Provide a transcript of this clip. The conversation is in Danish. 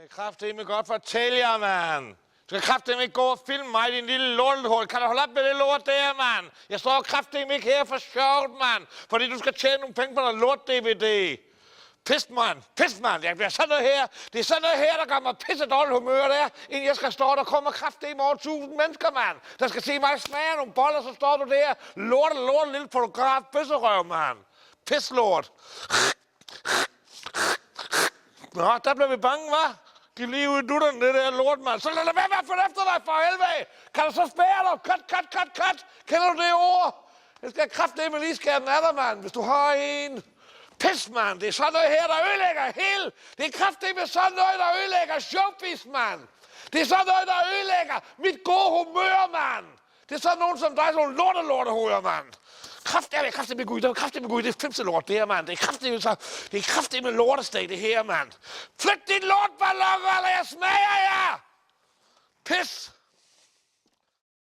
Jeg kan kraftedeme godt fortælle jer, mand. Du skal kraftedeme ikke gå og filme mig i din lille lortelhul. Kan du holde op med det lort der, mand? Jeg står kraftedeme ikke her for sjovt, mand. Fordi du skal tjene nogle penge på noget lort-DVD. Pist, mand. Pist, mand. Jeg bliver sådan noget her. Det er sådan noget her, der gør mig pisse dårligt humør der. Inden jeg skal stå, der kommer kraftedeme over 1000 mennesker, mand. Der skal se mig smage nogle boller, så står du der. Lort, lille fotograf. Pisserøv, mand. Pislort. Nå, der blev vi bange, hva'? Giv lige ud i dutterne, det der lort, mand. Så lad være med at få efter dig, for helvede! Kan du så spære dig? Cut! Kender du det ord? Jeg skal kraftedeme lige skære den af dig, mand, hvis du har en. Pis, mand. Det er sådan noget her, der ødelægger hele. Det er kraftedeme sådan noget, der ødelægger showbiz, mand. Det er sådan noget, der ødelægger mit gode humør, mand. Det er sådan nogen som dig, sådan nogle lortehoveder, mand. Kraftedeme Gud, det er femselort, det her, mand. Det er kraftedeme lortesteg, det her, mand. Flyt dit lortballoner, eller jeg smager jer! Pis!